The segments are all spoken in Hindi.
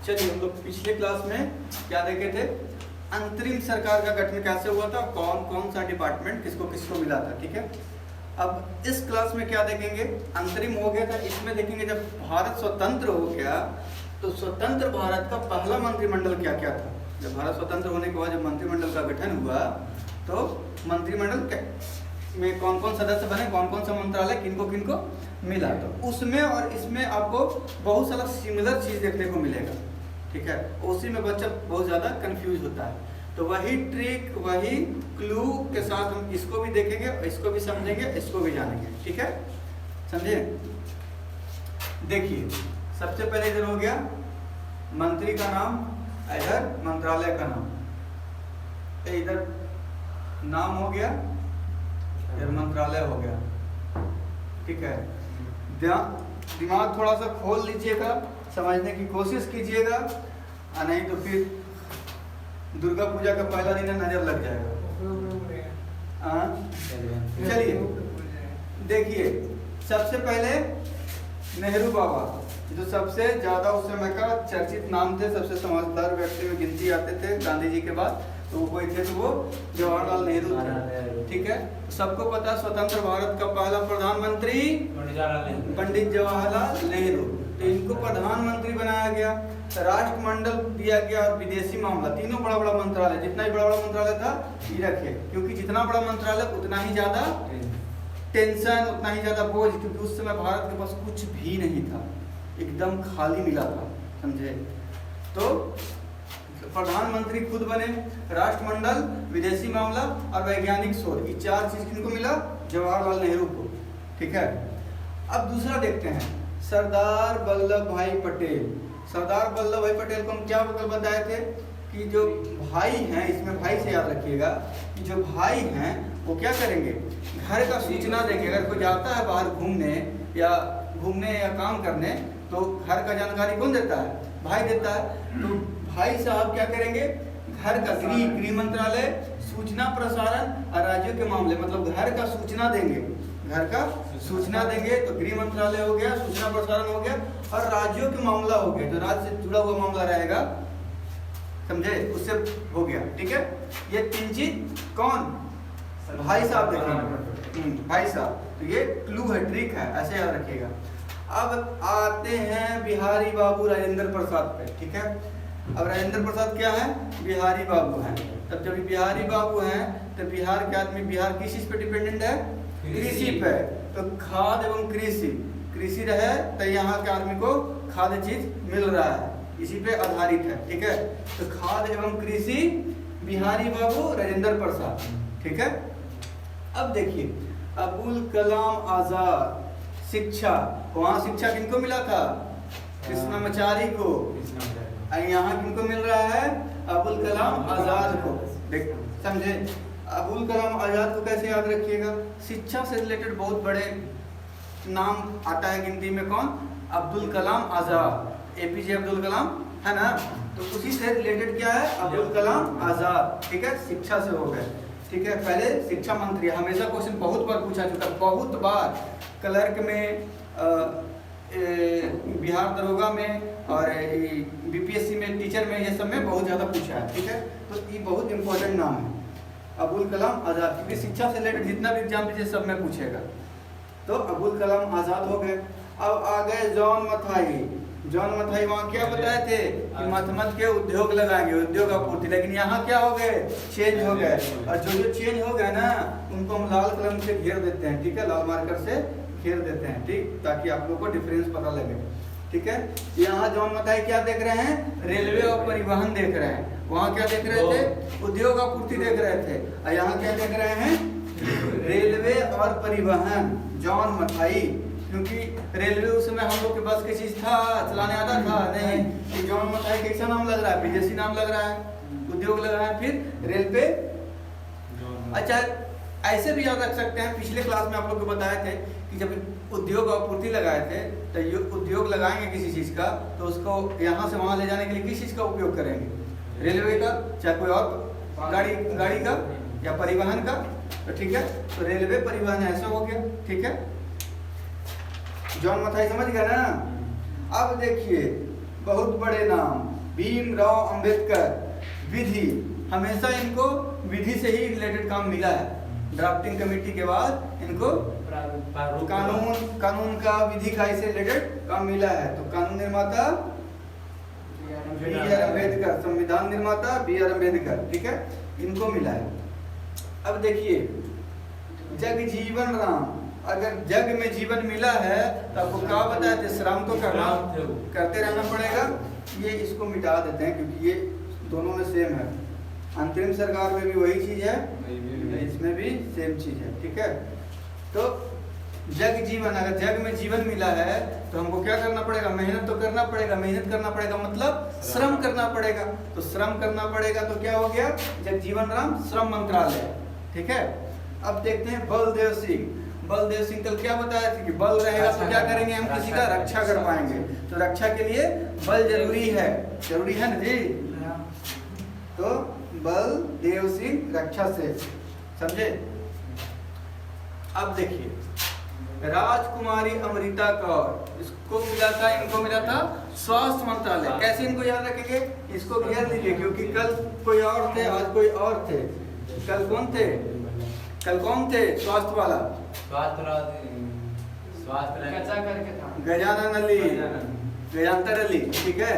चलिए हम लोग पिछले क्लास में क्या देखे थे, अंतरिम सरकार का गठन कैसे हुआ था, कौन कौन सा डिपार्टमेंट किसको किसको मिला था। ठीक है, अब इस क्लास में क्या देखेंगे, अंतरिम हो गया था, इसमें देखेंगे जब भारत स्वतंत्र हो गया तो स्वतंत्र भारत का पहला मंत्रिमंडल क्या क्या था। जब भारत स्वतंत्र होने के बाद जब मंत्रिमंडल का गठन हुआ तो मंत्रिमंडल में कौन कौन सदस्य बने, कौन कौन सा मंत्रालय किनको किनको मिला, तो उसमें और इसमें आपको बहुत सारा सिमिलर चीज़ देखने को मिलेगा। ठीक है, उसी में बच्चा बहुत ज़्यादा कंफ्यूज होता है, तो वही ट्रिक वही क्लू के साथ हम इसको भी देखेंगे, इसको भी समझेंगे, इसको भी जानेंगे। ठीक है, समझे। देखिए सबसे पहले इधर हो गया मंत्री का नाम, इधर मंत्रालय का नाम, इधर नाम हो गया, इधर मंत्रालय हो गया। ठीक है, दिमाग थोड़ा सा खोल लीजिएगा, समझने की कोशिश कीजिएगा, नहीं तो फिर दुर्गा पूजा का पहला दिन नजर लग जाएगा। चलिए देखिए, सबसे पहले नेहरू बाबा, जो सबसे ज्यादा उस समय का चर्चित नाम थे, सबसे समझदार व्यक्ति में गिनती आते थे गांधी जी के बाद, तो वो कोई थे तो वो जवाहरलाल नेहरू थे। ठीक है, सबको पता स्वतंत्र भारत का पहला प्रधानमंत्री पंडित जवाहरलाल नेहरू, तो इनको प्रधानमंत्री बनाया गया। राष्ट्रमंडल दिया गया और विदेशी मामला, तीनों बड़ा बड़ा मंत्रालय, जितना ही बड़ा बड़ा मंत्रालय था ये रखे, क्योंकि जितना बड़ा मंत्रालय उतना ही ज्यादा टेंशन, उतना ही ज्यादा बोझ, क्योंकि उस समय भारत के पास कुछ भी नहीं था, एकदम खाली मिला था, समझे। तो प्रधानमंत्री खुद बने, राष्ट्रमंडल, विदेशी मामला और वैज्ञानिक शोध, ये चार चीज किनको मिला, जवाहरलाल नेहरू को। ठीक है, अब दूसरा देखते हैं सरदार वल्लभ भाई पटेल। सरदार वल्लभ भाई पटेल को हम क्या बताए थे कि जो भाई हैं, इसमें भाई से याद रखिएगा कि जो भाई हैं वो क्या करेंगे, घर का सूचना देंगे। अगर कोई जाता है बाहर घूमने या काम करने, तो घर का जानकारी कौन देता है, भाई देता है। तो भाई साहब क्या करेंगे, घर का गृह मंत्रालय, सूचना प्रसारण और राज्यों के मामले, मतलब घर का सूचना देंगे, घर का सूचना देंगे, तो गृह मंत्रालय हो गया, सूचना प्रसारण हो गया और राज्यों के मामला हो गया, जो राज्य से जुड़ा हुआ मामला रहेगा, समझे, उससे हो गया। ठीक है, ये तीन चीज कौन, भाई साहब देखेंगे, भाई साहब। तो ये क्लू है, ट्रिक है, ऐसे याद रखिएगा। अब आते हैं बिहारी बाबू राजेंद्र प्रसाद पे। ठीक है, अब राजेंद्र प्रसाद क्या है, बिहारी बाबू हैं। तब जब बिहारी बाबू हैं तो बिहार के आदमी, बिहार किस चीज पे डिपेंडेंट है, कृषि पे, तो खाद एवं कृषि रहे तो यहाँ के आदमी को खाद्य चीज मिल रहा है, इसी पे आधारित है। ठीक है, तो खाद एवं कृषि, बिहारी बाबू, राजेंद्र प्रसाद। ठीक है, अब देखिए अबुल कलाम आजाद, शिक्षा, वहाँ शिक्षा किनको मिला था, कृष्णाचार्य को, यहाँ किनको मिल रहा है, अबुल कलाम आजाद को। देख समझे, अबुल कलाम आजाद को कैसे याद रखिएगा, शिक्षा से रिलेटेड बहुत बड़े नाम आता है गिनती में, कौन, अब्दुल कलाम आजाद, एपीजे अब्दुल कलाम है ना, तो उसी से रिलेटेड क्या है, अब्दुल कलाम आजाद। ठीक है, शिक्षा से हो गए। ठीक है, पहले शिक्षा मंत्री, हमेशा क्वेश्चन बहुत बार पूछा चुका, बहुत बार क्लर्क में, बिहार दरोगा में और बीपीएससी में, टीचर में, ये सब में बहुत ज़्यादा पूछा है। ठीक है, तो ये बहुत इंपॉर्टेंट नाम है अबुल कलाम आज़ाद, क्योंकि शिक्षा से रिलेटेड जितना भी एग्जाम दीजिए सब में पूछेगा। तो अबुल कलाम आज़ाद हो गए। अब आ गए जॉन मथाई। जॉन मथाई वहाँ क्या बताए थे कि मत के उद्योग लगाएंगे, उद्योग आपूर्ति, लेकिन यहाँ क्या हो गए, चेंज हो गए, और जो चेंज हो गए ना उनको हम लाल कलम से घेर देते हैं। ठीक है, लाल मार्कर से घेर देते हैं, ठीक, ताकि आप लोगों को डिफरेंस पता लगे। ठीक है, यहाँ जॉन मथाई क्या देख रहे हैं, रेलवे और परिवहन देख रहे हैं, वहाँ क्या देख रहे थे, उद्योग आपूर्ति देख रहे थे, और यहाँ क्या देख रहे हैं, रेलवे और परिवहन। जॉन मथाई, क्योंकि रेलवे उस समय हम लोग के पास की चीज था, चलाने आता था नहीं, कि जॉन मथाई कैसा नाम लग रहा है, विदेशी नाम लग रहा है, उद्योग लग रहा है, फिर रेल पे। अच्छा, ऐसे भी याद रख सकते हैं, पिछले क्लास में आप लोग को बताए थे कि जब उद्योग आपूर्ति लगाए थे, तो ये उद्योग लगाएंगे किसी चीज का, तो उसको यहाँ से वहाँ ले जाने के लिए किस चीज का उपयोग करेंगे, रेलवे का, चाहे कोई और गाड़ी का या परिवहन का। तो ठीक है, तो रेलवे परिवहन ऐसा हो गया। ठीक है, जॉन मथाई समझ गया ना। अब देखिए बहुत बड़े नाम, भीमराव अंबेडकर। विधि, हमेशा इनको विधि से ही रिलेटेड काम मिला है। ड्राफ्टिंग कमेटी के बाद इनको कानून का, विधि का इससे रिलेटेड काम मिला है। तो कानून निर्माता बी आर अम्बेडकर, संविधान निर्माता बी आर अम्बेडकर, ठीक है, इनको मिला है। अब देखिए जगजीवन राम, अगर जग में जीवन मिला है तो आपको क्या बताया थे, श्रम तो करते रहना पड़ेगा। ये इसको मिटा देते हैं क्योंकि ये दोनों में सेम है। अंतरिम सरकार में भी वही चीज है, इसमें भी सेम चीज है, ठीक है। तो जग जीवन, अगर जग में जीवन मिला है तो हमको क्या करना पड़ेगा, मेहनत तो करना पड़ेगा। मेहनत करना पड़ेगा मतलब श्रम करना पड़ेगा। तो श्रम करना पड़ेगा तो क्या हो गया, जगजीवन राम श्रम मंत्रालय, ठीक है। अब देखते हैं बलदेव सिंह। बलदेव सिंह कल क्या बताया था कि बल रहेगा तो क्या करेंगे, हम किसी का रक्षा कर पाएंगे। तो रक्षा के लिए बल जरूरी है, जरूरी है ना जी। तो बलदेव सिंह रक्षा से, समझे। अब देखिए राजकुमारी अमृता कौर, इसको मिला था, इनको मिला था स्वास्थ्य मंत्रालय। कैसे इनको याद रखेंगे, इसको घेर लीजिए क्योंकि कल कोई और थे, आज कोई और थे। कल कौन थे, कल कौन थे स्वास्थ्य वाला, गजानन अली, गजानतर अली, ठीक है।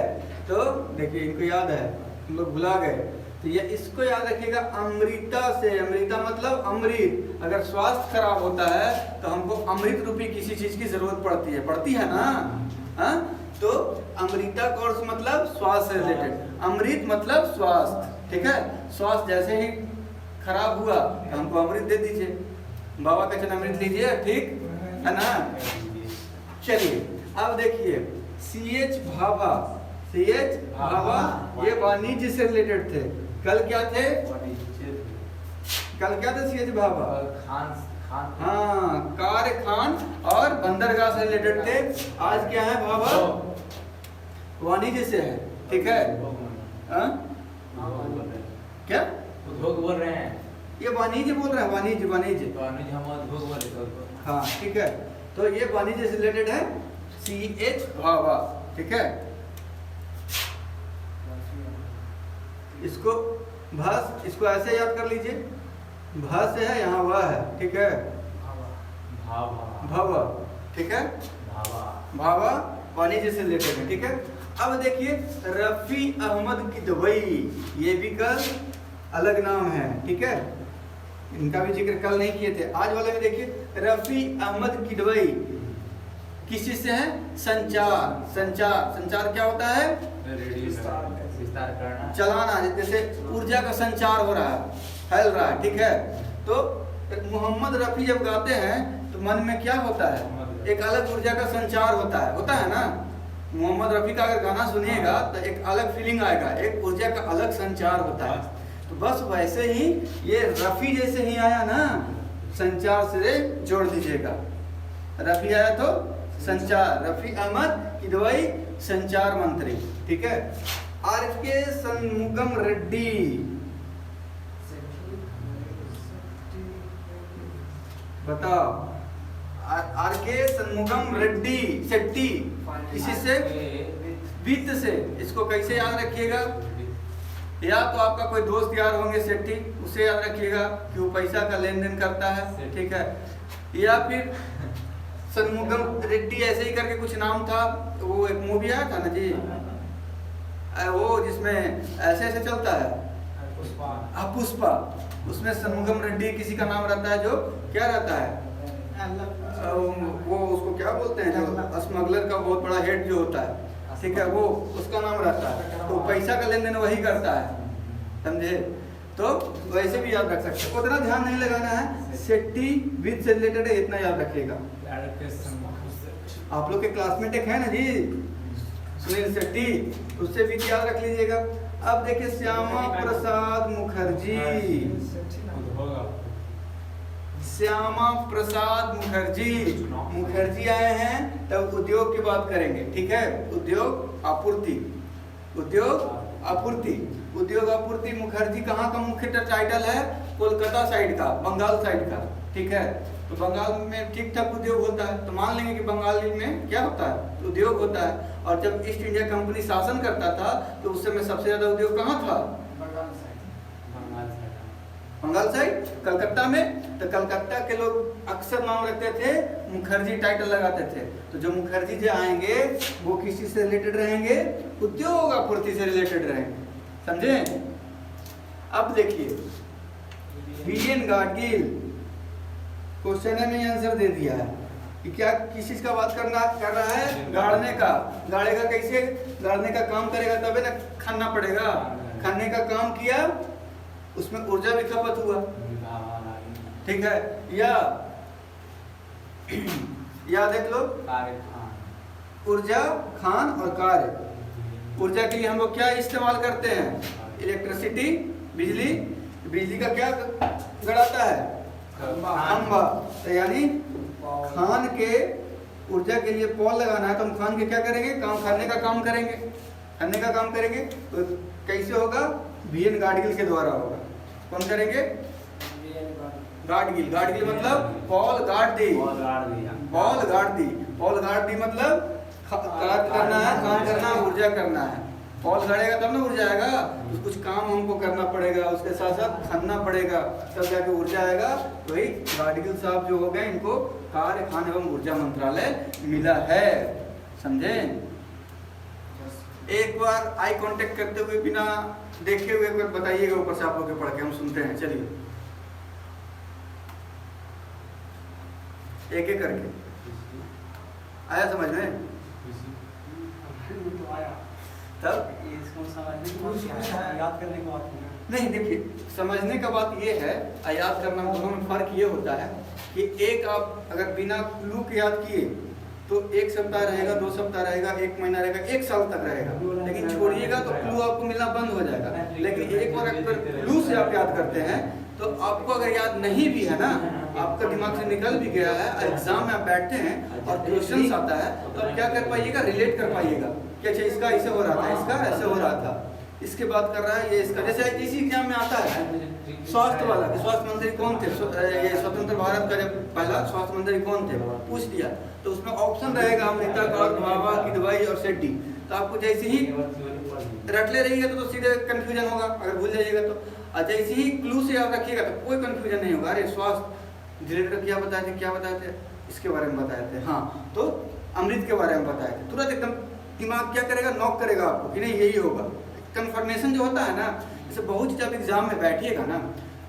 तो देखिए इनको याद है, हम लोग भुला गए। तो ये इसको याद रखिएगा अमृता से। अमृता मतलब अमृत। अगर स्वास्थ्य खराब होता है तो हमको अमृत रूपी किसी चीज की जरूरत पड़ती है ना, हाँ। तो अमृता कोर्स मतलब स्वास्थ्य से रिलेटेड, अमृत मतलब स्वास्थ्य, ठीक है। स्वास्थ्य जैसे ही खराब हुआ तो हमको अमृत दे दीजिए, बाबा का चरण अमृत लीजिए, ठीक है ना। चलिए अब देखिए CH भाभा, CH भाभा ये वाणिज्य से रिलेटेड थे। कल क्या थे, कल क्या थे CH भाभा, हाँ कारखान और बंदरगाह से रिलेटेड थे। आज क्या है भाभा, वाणिज्य से है, ठीक है। क्या उद्योग बोल रहे हैं, ये वाणिज्य बोल रहे हैं, वाणिज्य वाणिज्य, हम उद्योग बोले, हाँ ठीक है। तो ये वाणिज्य से रिलेटेड है CH भाभा, ठीक है। इसको भास, इसको ऐसे याद कर लीजिए, भास है यहाँ वह है, ठीक है। भावा, ठीक है, भावा वाणिज्य से रिलेटेड है, ठीक है। अब देखिए रफी अहमद किदवई, ये भी कल अलग नाम है, ठीक है। इनका भी जिक्र कल नहीं किए थे। आज वाले में देखिए रफी अहमद किदवई किस चीज से है, संचार। संचार क्या होता है, चलाना, जैसे ऊर्जा का संचार हो रहा है, फैल रहा है, ठीक है। तो मोहम्मद रफी जब गाते हैं तो मन में क्या होता है, एक अलग ऊर्जा का संचार होता है ना। मोहम्मद रफी का अगर गाना सुनिएगा तो एक अलग फीलिंग आएगा, एक ऊर्जा का अलग संचार होता है। तो बस वैसे ही ये रफी जैसे ही आया ना, संचार से जोड़ दीजिएगा। रफी आया तो संचार, रफी अहमद किदवई संचार मंत्री, ठीक है। RK षणमुगम रेड्डी, बताओ RK षणमुगम रेड्डी शेट्टी, इसी से वित्त से। इसको कैसे याद रखिएगा, या तो आपका कोई दोस्त यार होंगे शेट्टी, उसे याद रखिएगा कि वो पैसा का लेन देन करता है, ठीक है। या फिर षणमुगम रेड्डी ऐसे ही करके कुछ नाम था, वो एक मूवी आया था ना जी, वो जिसमें ऐसे ऐसे चलता है, पुष्पा। उसमें षणमुगम रेड्डी किसी का नाम रहता है, जो क्या रहता है, वो उसको क्या बोलते हैं, जो स्मगलर का बहुत बड़ा हेड जो होता है, ठीक है, वो उसका नाम रहता है। तो पैसा का लेन देन वही करता है, समझे। तो वैसे भी याद रख सकते, उतना ध्यान नहीं लगाना है। शेट्टी विद से रिलेटेड है, इतना याद रखिएगा। आप लोग के क्लासमेट एक है ना जी, सुनील शेट्टी, उससे भी याद रख लीजिएगा। अब देखिए श्यामा प्रसाद मुखर्जी, श्यामा प्रसाद मुखर्जी आए हैं, तब उद्योग की बात करेंगे, ठीक है। उद्योग आपूर्ति मुखर्जी कहाँ का मुख्य टाइटल है, कोलकाता साइड का, बंगाल साइड का, ठीक है। तो बंगाल में ठीक ठाक उद्योग होता है, तो मान लेंगे कि बंगाल में क्या होता है, उद्योग होता है। और जब ईस्ट इंडिया कंपनी शासन करता था तो उस समय सबसे ज्यादा उद्योग कहाँ था? बंगाल साइड, कलकत्ता में। तो कलकत्ता के लोग अक्सर नाम रखते थे, मुखर्जी टाइटल लगाते थे। तो जो मुखर्जी जो आएंगे वो किसी से रिलेटेड रहेंगे? उद्योग आपूर्ति से रिलेटेड रहेंगे, समझे? अब देखिए विलियम गाडगिल क्वेश्चन में आंसर दे दिया है कि क्या किस चीज का बात कर रहा है? गाड़ने का। गाड़ेगा कैसे? गाड़ने का काम करेगा तबे ना खाना पड़ेगा। खाने का काम किया, उसमें ऊर्जा भी खपत हुआ, ठीक है? या देख लो, ऊर्जा, खान और कार्य। ऊर्जा के लिए हम लोग क्या इस्तेमाल करते हैं? इलेक्ट्रिसिटी, बिजली। बिजली का क्या गड़ाता है? खंभा। तो यानी खान के ऊर्जा के लिए पोल लगाना है तो हम खान के क्या करेंगे? खाने का काम करेंगे। खाने का काम करेंगे तो कैसे होगा? वीएन गाडगिल के द्वारा होगा। कौन करेंगे? गाडगिल। गाडगिल मतलब Paul Gadgil. Paul Gadgil. Paul Gadgil मतलब कार्य करना है, काम करना है, ऊर्जा करना है। पॉल गाड़ेगा तब ना ऊर्जा आएगा। तो कुछ काम हमको करना पड़ेगा, उसके साथ साथ खाना पड़ेगा, तब जाके ऊर्जा आएगा। तो वही गाडगिल साहब जो हो गए, इनको कार्य, खान एवं ऊर्जा मंत्रालय मिला है, समझे? एक बार आई कांटेक्ट करते हुए बिना देखे हुए एक बार बताइएगा, ऊपर से आप लोग के पढ़ के हम सुनते हैं। चलिए एक एक करके। आया समझ में? तब याद करने को नहीं, देखिए समझने का बात ये है, याद करना दोनों में फर्क ये होता है कि एक आप अगर बिना क्लू के याद किए तो 1 सप्ताह रहेगा, 2 सप्ताह रहेगा, 1 महीना रहेगा, 1 साल तक रहेगा। लेकिन छोड़िएगा तो क्लू आपको मिलना बंद हो जाएगा। लेकिन एक बार अगर क्लू से आप याद करते हैं तो आपको अगर याद नहीं भी है ना, आपका दिमाग से निकल भी गया है, एग्जाम में आप बैठते हैं और क्वेश्चन आता है तो आप क्या कर पाइएगा? रिलेट कर पाइएगा कि अच्छा इसका ऐसे हो रहा था, इसका ऐसे हो रहा था, इसके बात कर रहा है ये इसका। जैसे इसी एग्जाम में आता है स्वास्थ्य वाला कि स्वास्थ्य मंत्री कौन थे? ये स्वतंत्र भारत का जब पहला स्वास्थ्य मंत्री कौन थे पूछ दिया तो उसमें ऑप्शन रहेगा अमृता गौर, बाबा, किदवाई और शेट्टी। तो आपको जैसे ही रट ले रहिएगा तो सीधे कंफ्यूजन होगा, अगर भूल जाइएगा तो। जैसे ही क्लू से याद रखिएगा तो कोई कंफ्यूजन नहीं होगा। अरे स्वास्थ्य रिलेटेड क्या बताए थे, क्या बताए थे? इसके बारे में बताए थे, हाँ तो अमृत के बारे में बताए थे। तुरंत एकदम दिमाग क्या करेगा? नॉक करेगा आपको कि नहीं यही होगा। कंफर्मेशन जो होता है ना, जैसे बहुत जब एग्जाम में बैठिएगा ना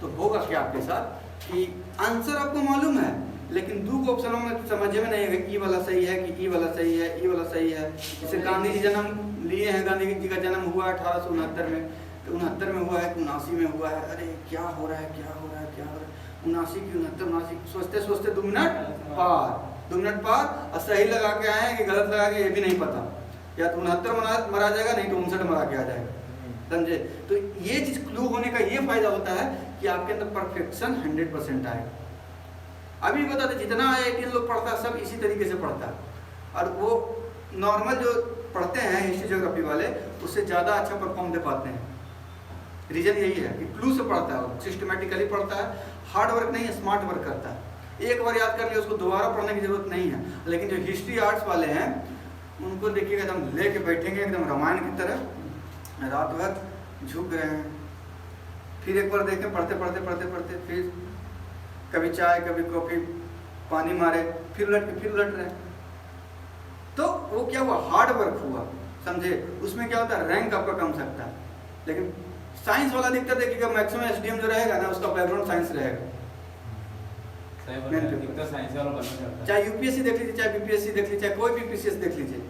तो होगा क्या आपके साथ कि आंसर आपको मालूम है लेकिन 2 ऑप्शनों में समझ में नहीं है कि ई वाला सही है कि ई वाला सही है, ई वाला सही है। जैसे गांधी जी जन्म लिए हैं, गांधी जी का जन्म हुआ 1869 में, तो 69 में हुआ है कि 79 में हुआ है। अरे क्या हो रहा है, क्या हो रहा है, क्या हो रहा है? 79 की 69, 79 सोचते सोचते 2 मिनट पार, 2 मिनट पार और सही लगा के आए कि गलत लगा के ये भी नहीं पता। या तो 69 मरा जाएगा, नहीं तो 59 मरा के आ जाएगा, समझे? तो ये चीज क्लू होने का ये फायदा होता है कि आपके अंदर परफेक्शन 100% आएगा। अभी बताते जितना IIT लोग पढ़ता है सब इसी तरीके से पढ़ता है और वो नॉर्मल जो पढ़ते हैं हिस्ट्री ज्योग्राफी वाले उससे ज़्यादा अच्छा परफॉर्म दे पाते हैं। रीजन यही है कि क्लू से पढ़ता है, सिस्टमेटिकली पढ़ता है, हार्ड वर्क नहीं है, स्मार्ट वर्क करता है। एक बार याद कर लिया उसको दोबारा पढ़ने की जरूरत नहीं है। लेकिन जो हिस्ट्री आर्ट्स वाले हैं उनको देखिएगा एकदम लेके बैठेंगे एकदम रामायण की तरह, रात भर झुक रहे हैं, फिर एक बार देखें पढ़ते पढ़ते पढ़ते पढ़ते फिर कभी चाय कभी कॉफी पानी मारे, फिर उलट के फिर उलट रहे। तो वो क्या हुआ? हार्ड वर्क हुआ, समझे? उसमें क्या होता है? रैंक आपका कम सकता है। लेकिन साइंस वाला दिक्कत देखिएगा मैक्सिमम SDM जो रहेगा ना उसका बैकग्राउंड साइंस रहेगा। चाहे UPSC देख लीजिए, चाहे BPSC देख लीजिए, चाहे कोई भी PCS देख लीजिए,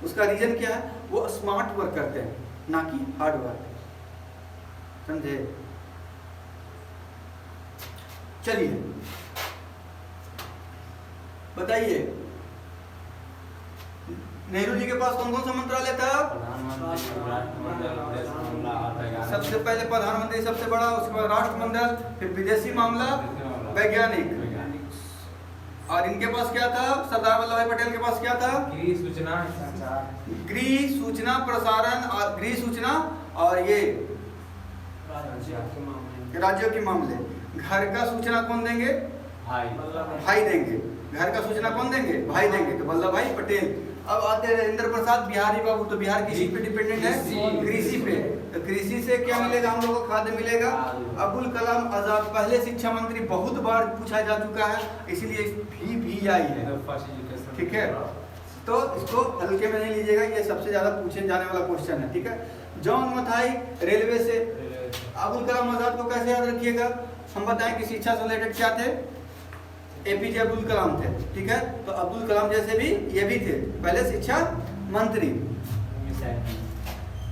उसका रीजन क्या है? वो स्मार्ट वर्क करते हैं ना कि हार्ड वर्क, समझे? चलिए बताइए नेहरू जी के पास कौन कौन सा मंत्रालय था? सबसे पहले प्रधानमंत्री सबसे बड़ा, उसके बाद राष्ट्रमंडल, फिर विदेशी मामला, वैज्ञानिक। और इनके पास क्या था? सरदार वल्लभ भाई पटेल के पास क्या था? गृह सूचना प्रसारण और गृह सूचना और ये राज्यों के मामले। घर का सूचना कौन देंगे? भाई देंगे। घर का सूचना कौन देंगे? भाई देंगे, तो वल्लभ भाई पटेल। अब आते हैं राजेंद्र प्रसाद बिहारी बाबू, तो बिहार किसी पे डिपेंडेंट है? कृषि पे। तो कृषि से क्या मिलेगा हम लोग को? खाद्य मिलेगा। अबुल कलाम आजाद पहले शिक्षा मंत्री, बहुत बार पूछा जा चुका है, इसीलिए भी आई है, ठीक है। तो इसको हल्के में नहीं लीजिएगा, ये सबसे ज्यादा पूछे जाने वाला क्वेश्चन है, ठीक है। जॉन मथाई रेलवे से। अबुल कलाम आजाद को कैसे याद रखिएगा? हम बताएं कि शिक्षा से रिलेटेड क्या थे? एपीजे अब्दुल कलाम थे, ठीक है। तो अब्दुल कलाम जैसे भी ये भी थे, पहले शिक्षा मंत्री,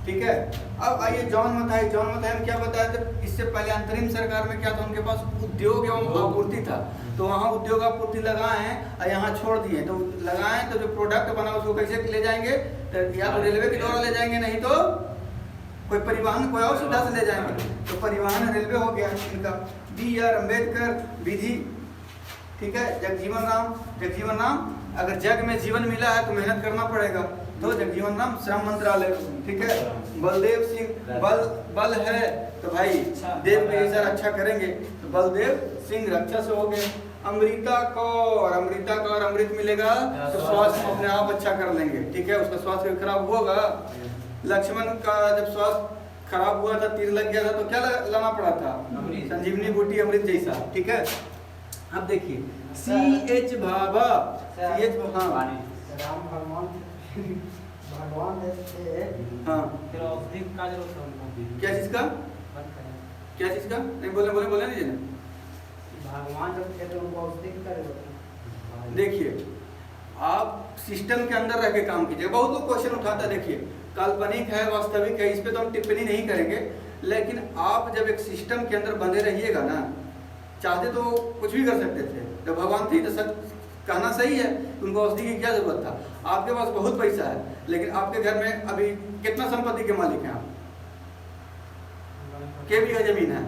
ठीक है। अब आइए जॉन मथाई। जॉन मथाई हम क्या बताया था? इससे पहले अंतरिम सरकार में क्या था? उनके पास उद्योग एवं आपूर्ति था, तो वहाँ उद्योग आपूर्ति लगाए हैं और यहाँ छोड़ दिए। तो लगाए तो जो प्रोडक्ट बना उसको कैसे ले जाएंगे? तो या तो रेलवे के द्वारा ले जाएंगे, नहीं तो कोई परिवहन कोई और सुविधा से ले जाएंगे। तो परिवहन रेलवे हो गया इनका। BR अम्बेडकर विधि, ठीक है। जगजीवन राम। जगजीवन राम अगर जग में जीवन मिला है तो मेहनत करना पड़ेगा, तो जगजीवन राम श्रम मंत्रालय, ठीक है। बलदेव सिंह, बल है तो भाई देव के जैसा रक्षा करेंगे, तो बलदेव सिंह रक्षा से हो गए। अमृता कौर, अमृता कौर अमृत मिलेगा तो स्वास्थ्य अपने आप अच्छा कर लेंगे, ठीक है। उसका स्वास्थ्य खराब होगा। लक्ष्मण का जब स्वास्थ्य खराब हुआ था, तीर लग गया था, तो क्या लाना पड़ा था? संजीवनी बूटी अमृत जैसा, ठीक है। अब देखिए CH भाभा, CH राम भगवान देते हाँ फिर औषधि का जरूरत है उनको। क्या चीज का? क्या चीज का? नहीं बोले नहीं जी। भगवान जब थे तो उनको औषधि की जरूरत है। देखिए आप सिस्टम के अंदर रह के काम कीजिए। बहुत लोग क्वेश्चन उठाता है, देखिए काल्पनिक है वास्तविक है, इस पे तो हम टिप्पणी नहीं करेंगे, लेकिन आप जब एक सिस्टम के अंदर बंधे रहिएगा ना, चाहते तो कुछ भी कर सकते थे। जब भगवान थे तो सच कहना सही है, उनको औषधि की क्या जरूरत था? आपके पास बहुत पैसा है, लेकिन आपके घर में अभी कितना संपत्ति के मालिक हैं आप? के बीघा जमीन है?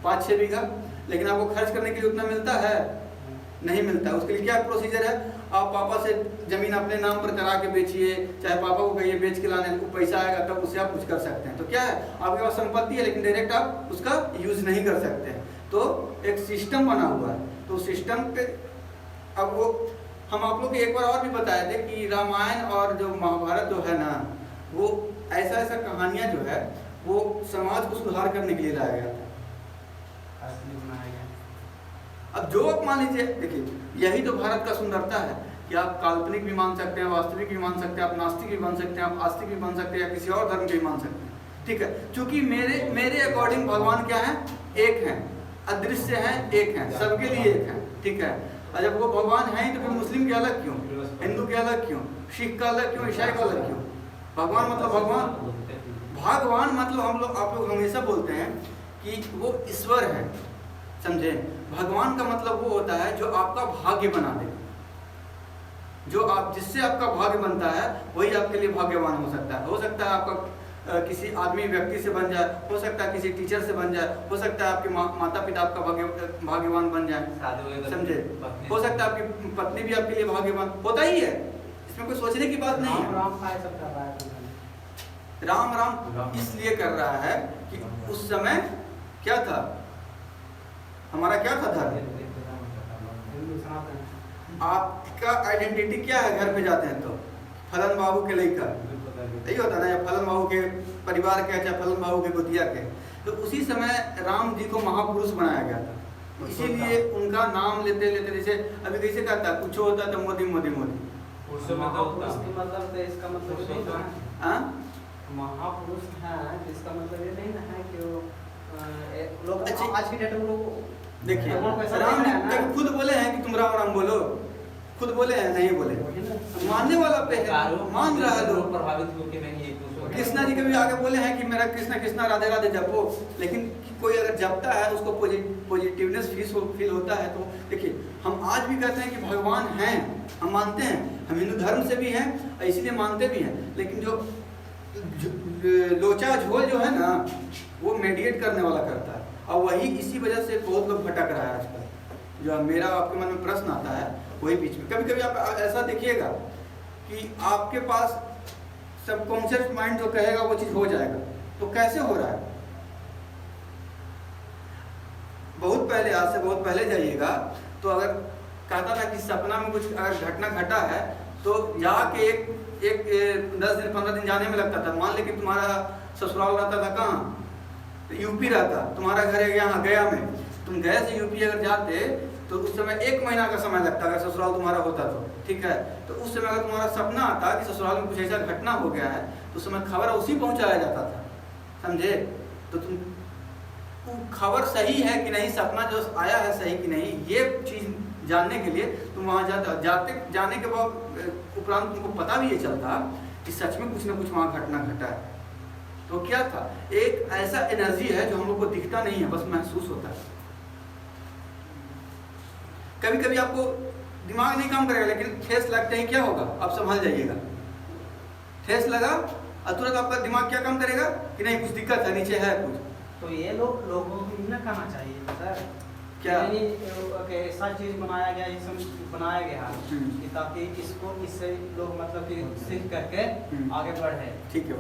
5-6 बीघा, लेकिन आपको खर्च करने के लिए उतना मिलता है? नहीं मिलता। उसके लिए क्या प्रोसीजर है? आप पापा से जमीन अपने नाम पर करा के बेचिए, चाहे पापा को कहिए बेच के लाने को, पैसा आएगा तब उससे आप कुछ कर सकते हैं। तो क्या है, आपके पास संपत्ति है लेकिन डायरेक्ट आप उसका यूज नहीं कर सकते हैं। तो एक सिस्टम बना हुआ है, तो सिस्टम पे अब वो हम आप लोग को एक बार और भी बताए थे कि रामायण और जो महाभारत जो है ना, वो ऐसा कहानियां जो है वो समाज को सुधार करने के लिए लाया गया था। अब जो आप मान लीजिए, देखिए यही तो भारत का सुंदरता है कि आप काल्पनिक भी मान सकते हैं, वास्तविक भी मान सकते हैं, आप नास्तिक भी बन सकते हैं, आप आस्तिक भी बन सकते हैं, या किसी और धर्म के भी मान सकते हैं, ठीक है। क्योंकि मेरे अकॉर्डिंग भगवान क्या है? एक है, अदृश्य है, एक है, सबके लिए एक है, ठीक है। और जब वो भगवान है तो फिर मुस्लिम के अलग क्यों, हिंदू के अलग क्यों, सिख का अलग क्यों, ईसाई का अलग क्यों? भगवान मतलब भगवान, भगवान मतलब हम लोग आप लोग हमेशा बोलते हैं कि वो ईश्वर है, समझे। भगवान का मतलब वो होता है जो आपका भाग्य बना दे, जो आप जिससे आपका भाग्य बनता है वही आपके लिए भाग्यवान हो सकता है। हो सकता है आपका किसी आदमी व्यक्ति से बन जाए, हो सकता है किसी टीचर से बन जाए, हो सकता है आपके माता पिता आपका भाग्यवान बन जाए, समझे। हो सकता है आपकी पत्नी भी आपके लिए भाग्यवान होता ही है, इसमें कोई सोचने की बात नहीं है। राम इसलिए कर रहा है कि उस समय क्या था, हमारा क्या था धर्म, आपका आइडेंटिटी क्या है? घर पे जाते हैं तो फलन बाबू के लड़का, यही होता ना, या फलन बाबू के परिवार के, चाहे फलन बाबू के गोतिया के। तो उसी समय राम जी को महापुरुष बनाया गया था, इसीलिए उनका नाम लेते लेते, जैसे अभी कैसे कहता है, कुछ होता तो मोदी मोदी मोदी, इसका मतलब महापुरुष है, इसका मतलब ये नहीं ना है कि लोग आज की डेट में लोग, देखिए राम जी खुद बोले हैं कि तुम राम राम बोलो, खुद बोले हैं, नहीं बोले, मानने वाला पे है, मान रहा है लोग, प्रभावित होकर नहीं। कृष्णा जी कभी आगे बोले हैं कि मेरा कृष्णा कृष्णा राधे राधे जपो, लेकिन कोई अगर जपता है उसको पॉजिटिवनेस फील होता है। तो देखिए हम आज भी कहते हैं कि भगवान हैं, हम मानते हैं, हम हिंदू धर्म से भी हैं इसलिए मानते भी हैं, लेकिन जो लोचा झोल जो है ना वो मेडिएट करने वाला करता है, और वही इसी वजह से बहुत लोग भटक रहा है आजकल। जो मेरा आपके मन में प्रश्न आता है वही बीच में, कभी कभी आप ऐसा देखिएगा कि आपके पास सबकॉन्शियस माइंड जो कहेगा वो चीज हो जाएगा, तो कैसे हो रहा है? बहुत पहले, आज से बहुत पहले जाइएगा तो अगर कहता था कि सपना में कुछ अगर घटना घटा है तो जाके एक 10 दिन 15 दिन जाने में लगता था। मान लेकिन तुम्हारा ससुराल रहता था कहाँ, यूपी रहता, तुम्हारा घर है यहाँ गया में, तुम गया से यूपी अगर जाते तो उस समय 1 महीना का समय लगता अगर ससुराल तुम्हारा होता तो, ठीक है। तो उस समय अगर तुम्हारा सपना आता कि ससुराल में कुछ ऐसा घटना हो गया है तो उस समय खबर उसी पहुंचाया जाता था, समझे। तो तुम खबर सही है कि नहीं, सपना जो आया है सही कि नहीं, ये चीज़ जानने के लिए तुम वहाँ जाने के बाद उपरांत तुमको पता भी ये चलता कि सच में कुछ ना कुछ वहाँ घटना घटा है। तो क्या था, एक ऐसा एनर्जी है जो हम लोग को दिखता नहीं है, बस महसूस होता है। कभी कभी आपको दिमाग नहीं काम करेगा लेकिन ठेस लगते ही क्या होगा, आप संभल जाइएगा। ठेस लगा और तुरंत आपका दिमाग क्या काम करेगा कि नहीं कुछ दिक्कत है, नीचे है कुछ। तो ये लोगों को ना कहना चाहिए सर क्या ऐसा चीज बनाया गया, बनाया गया कि ताकि इसको इससे लोग मतलब कि सीख करके आगे बढ़े। ठीक है,